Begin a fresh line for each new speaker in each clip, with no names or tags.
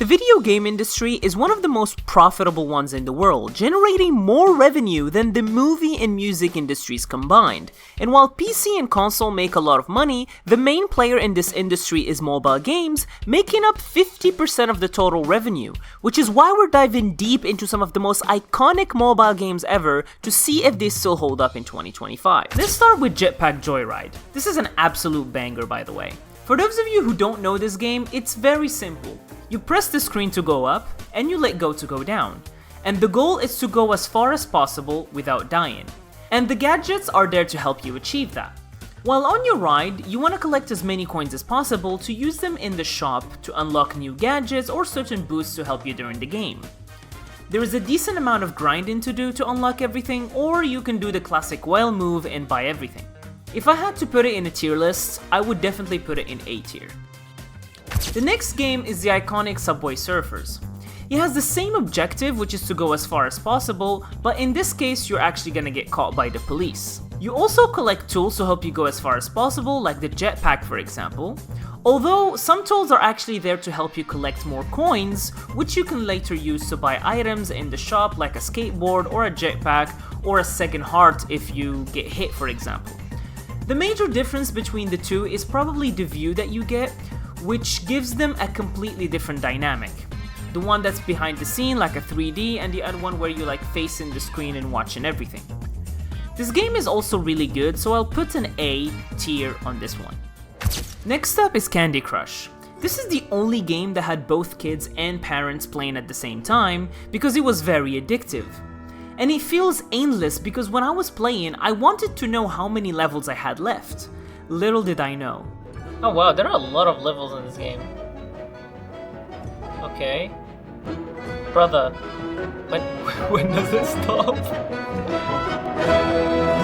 The video game industry is one of the most profitable ones in the world, generating more revenue than the movie and music industries combined. And while PC and console make a lot of money, the main player in this industry is mobile games, making up 50% of the total revenue, which is why we're diving deep into some of the most iconic mobile games ever to see if they still hold up in 2025. Let's start with Jetpack Joyride. This is an absolute banger, by the way. For those of you who don't know this game, it's very simple. You press the screen to go up, and you let go to go down. And the goal is to go as far as possible without dying. And the gadgets are there to help you achieve that. While on your ride, you want to collect as many coins as possible to use them in the shop to unlock new gadgets or certain boosts to help you during the game. There is a decent amount of grinding to do to unlock everything, or you can do the classic whale move and buy everything. If I had to put it in a tier list, I would definitely put it in A tier. The next game is the iconic Subway Surfers. It has the same objective, which is to go as far as possible, but in this case you're actually gonna get caught by the police. You also collect tools to help you go as far as possible, like the jetpack for example, although some tools are actually there to help you collect more coins, which you can later use to buy items in the shop like a skateboard or a jetpack or a second heart if you get hit for example. The major difference between the two is probably the view that you get, which gives them a completely different dynamic. The one that's behind the scene like a 3D, and the other one where you like facing the screen and watching everything. This game is also really good, so I'll put an A tier on this one. Next up is Candy Crush. This is the only game that had both kids and parents playing at the same time because it was very addictive. And it feels endless because when I was playing, I wanted to know how many levels I had left. Little did I know.
Oh wow, there are a lot of levels in this game. Okay. Brother, when does it stop?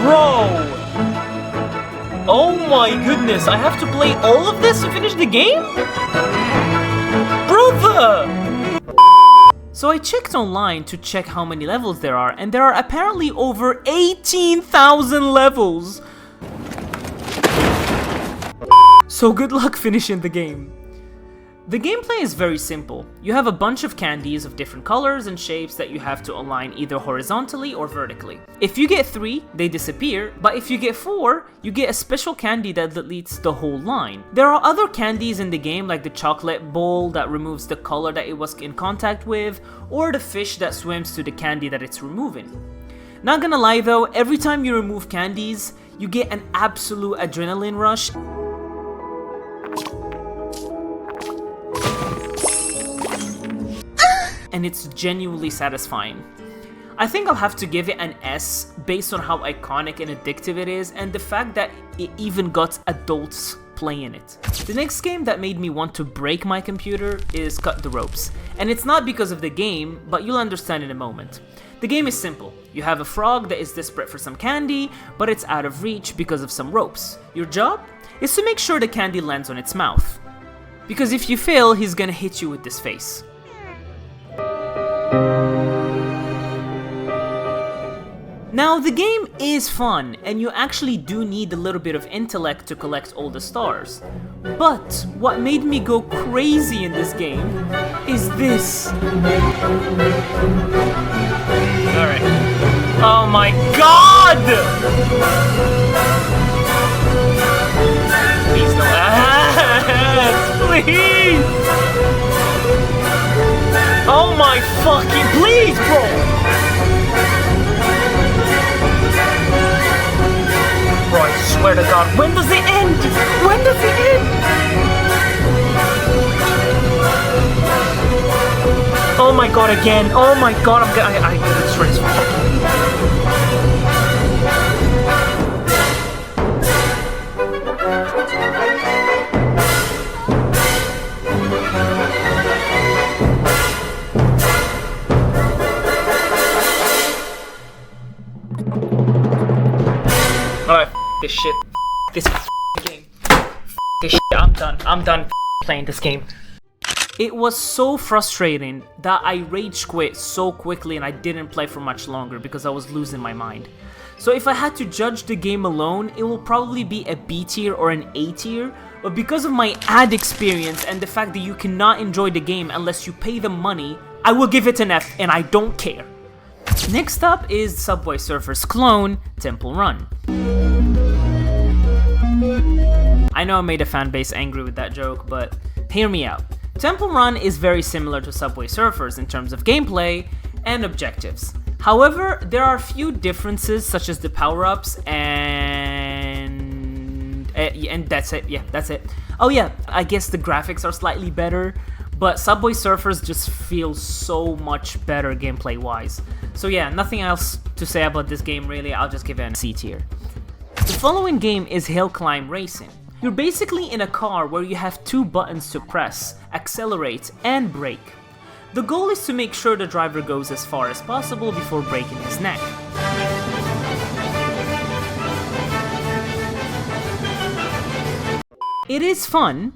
Bro! Oh my goodness, I have to play all of this to finish the game? Brother!
So I checked online to check how many levels there are, and there are apparently over 18,000 levels! So good luck finishing the game. The gameplay is very simple. You have a bunch of candies of different colors and shapes that you have to align either horizontally or vertically. If you get 3, they disappear, but if you get 4, you get a special candy that deletes the whole line. There are other candies in the game like the chocolate bowl that removes the color that it was in contact with, or the fish that swims to the candy that it's removing. Not gonna lie though, every time you remove candies, you get an absolute adrenaline rush. And it's genuinely satisfying. I think I'll have to give it an S based on how iconic and addictive it is and the fact that it even got adults playing it. The next game that made me want to break my computer is Cut the Ropes. And it's not because of the game, but you'll understand in a moment. The game is simple. You have a frog that is desperate for some candy, but it's out of reach because of some ropes. Your job is to make sure the candy lands on its mouth. Because if you fail, he's gonna hit you with this face. Now, the game is fun, and you actually do need a little bit of intellect to collect all the stars. But what made me go crazy in this game is this.
Alright. Oh my god! Please no ads! Please! Oh my fucking please, bro! Bro, I swear to God, when does it end? When does it end? Oh my god, again! Oh my god, I get it straight. Alright, this shit. This game. This shit. I'm done playing this game.
It was so frustrating that I rage quit so quickly and I didn't play for much longer because I was losing my mind. So if I had to judge the game alone, it will probably be a B tier or an A tier, but because of my ad experience and the fact that you cannot enjoy the game unless you pay them money, I will give it an F and I don't care. Next up is Subway Surfers' clone, Temple Run. I know I made a fanbase angry with that joke, but hear me out. Temple Run is very similar to Subway Surfers in terms of gameplay and objectives. However, there are a few differences such as the power-ups and that's it. Yeah, that's it. Oh yeah, I guess the graphics are slightly better, but Subway Surfers just feels so much better gameplay-wise. So yeah, nothing else to say about this game really, I'll just give it a C tier. The following game is Hill Climb Racing. You're basically in a car where you have two buttons to press, accelerate and brake. The goal is to make sure the driver goes as far as possible before breaking his neck. It is fun,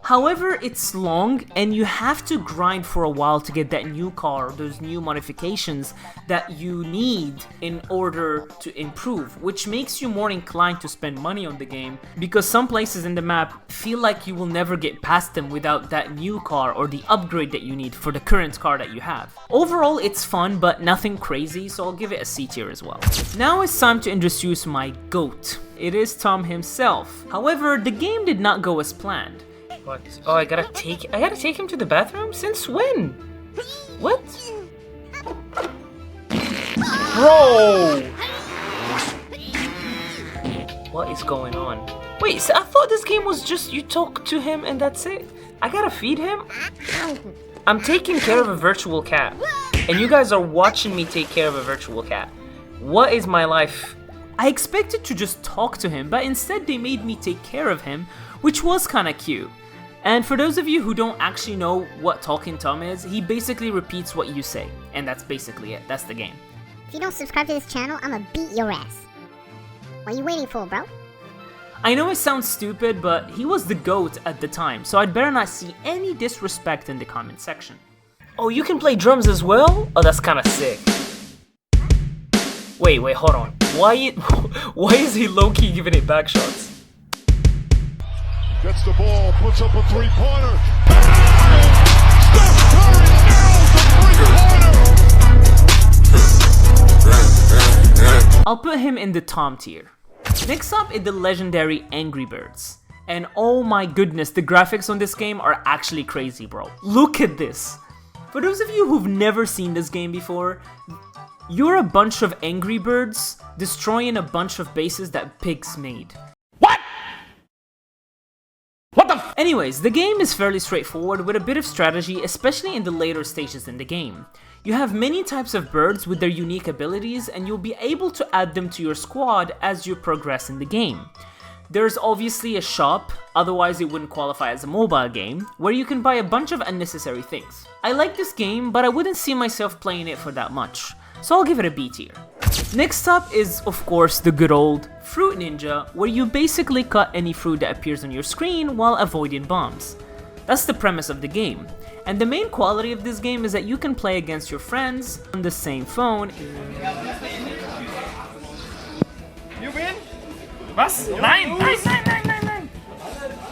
however it's long and you have to grind for a while to get that new car, those new modifications that you need in order to improve, which makes you more inclined to spend money on the game because some places in the map feel like you will never get past them without that new car or the upgrade that you need for the current car that you have. Overall it's fun but nothing crazy, so I'll give it a C tier as well. Now it's time to introduce my GOAT. It is Tom himself. However, the game did not go as planned.
What? Oh, I gotta take him to the bathroom? Since when? What? Bro! What is going on? Wait, so I thought this game was just you talk to him and that's it? I gotta feed him? I'm taking care of a virtual cat. And you guys are watching me take care of a virtual cat. What is my life?
I expected to just talk to him, but instead they made me take care of him, which was kinda cute. And for those of you who don't actually know what Talking Tom is, he basically repeats what you say. And that's basically it. That's the game.
If you don't subscribe to this channel, I'ma beat your ass. What are you waiting for, bro?
I know it sounds stupid, but he was the GOAT at the time, so I'd better not see any disrespect in the comment section.
Oh, you can play drums as well? Oh, that's kinda sick. Wait, hold on. Why is he low-key giving it back shots?
Gets the ball, puts up a three-pointer.
I'll put him in the Tom tier. Next up is the legendary Angry Birds. And oh my goodness, the graphics on this game are actually crazy, bro. Look at this. For those of you who've never seen this game before, you're a bunch of Angry Birds destroying a bunch of bases that pigs made. Anyways, the game is fairly straightforward with a bit of strategy, especially in the later stages in the game. You have many types of birds with their unique abilities and you'll be able to add them to your squad as you progress in the game. There's obviously a shop, otherwise it wouldn't qualify as a mobile game, where you can buy a bunch of unnecessary things. I like this game, but I wouldn't see myself playing it for that much, so I'll give it a B tier. Next up is, of course, the good old Fruit Ninja, where you basically cut any fruit that appears on your screen while avoiding bombs. That's the premise of the game, and the main quality of this game is that you can play against your friends on the same phone.
You win? Was? Nein!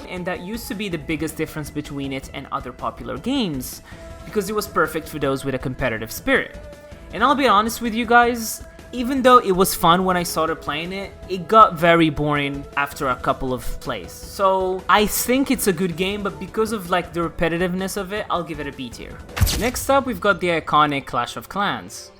And that used to be the biggest difference between it and other popular games, because it was perfect for those with a competitive spirit. And I'll be honest with you guys, even though it was fun when I started playing it, it got very boring after a couple of plays. So I think it's a good game, but because of like the repetitiveness of it, I'll give it a B tier. Next up, we've got the iconic Clash of Clans.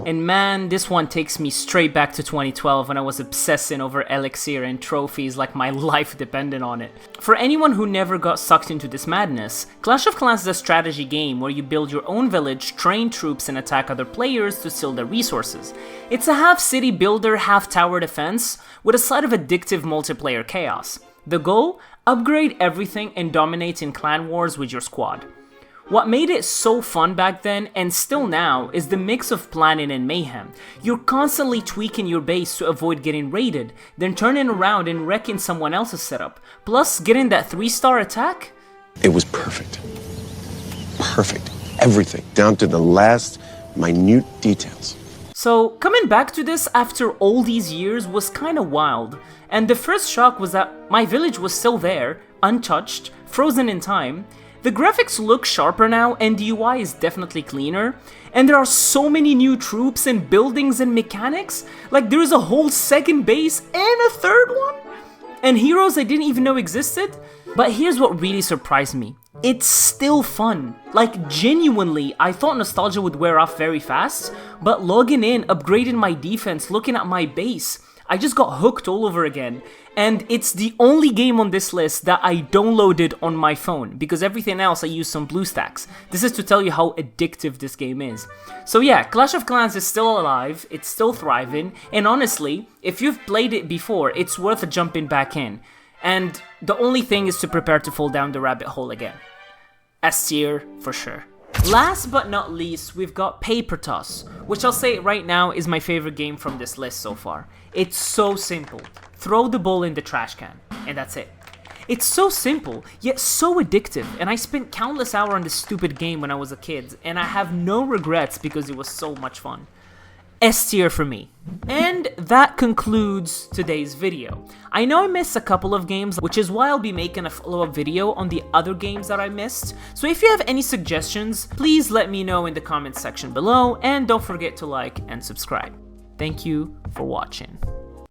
And man, this one takes me straight back to 2012 when I was obsessing over elixir and trophies like my life depended on it. For anyone who never got sucked into this madness, Clash of Clans is a strategy game where you build your own village, train troops, and attack other players to steal their resources. It's a half city builder, half tower defense, with a side of addictive multiplayer chaos. The goal? Upgrade everything and dominate in clan wars with your squad. What made it so fun back then, and still now, is the mix of planning and mayhem. You're constantly tweaking your base to avoid getting raided, then turning around and wrecking someone else's setup, plus getting that 3-star attack?
It was perfect. Perfect. Everything, down to the last minute details.
So coming back to this after all these years was kinda wild, and the first shock was that my village was still there, untouched, frozen in time. The graphics look sharper now and the UI is definitely cleaner, and there are so many new troops and buildings and mechanics, like there is a whole second base and a third one, and heroes I didn't even know existed. But here's what really surprised me. It's still fun. Like genuinely, I thought nostalgia would wear off very fast, but logging in, upgrading my defense, looking at my base, I just got hooked all over again. And it's the only game on this list that I downloaded on my phone, because everything else I use some BlueStacks. This is to tell you how addictive this game is. So yeah, Clash of Clans is still alive, it's still thriving, and honestly, if you've played it before, it's worth jumping back in. And the only thing is to prepare to fall down the rabbit hole again. S tier for sure. Last but not least, we've got Paper Toss, which I'll say right now is my favorite game from this list so far. It's so simple. Throw the ball in the trash can, and that's it. It's so simple, yet so addictive, and I spent countless hours on this stupid game when I was a kid, and I have no regrets because it was so much fun. S tier for me. And that concludes today's video. I know I missed a couple of games, which is why I'll be making a follow-up video on the other games that I missed. So if you have any suggestions, please let me know in the comments section below, and don't forget to like and subscribe. Thank you for watching.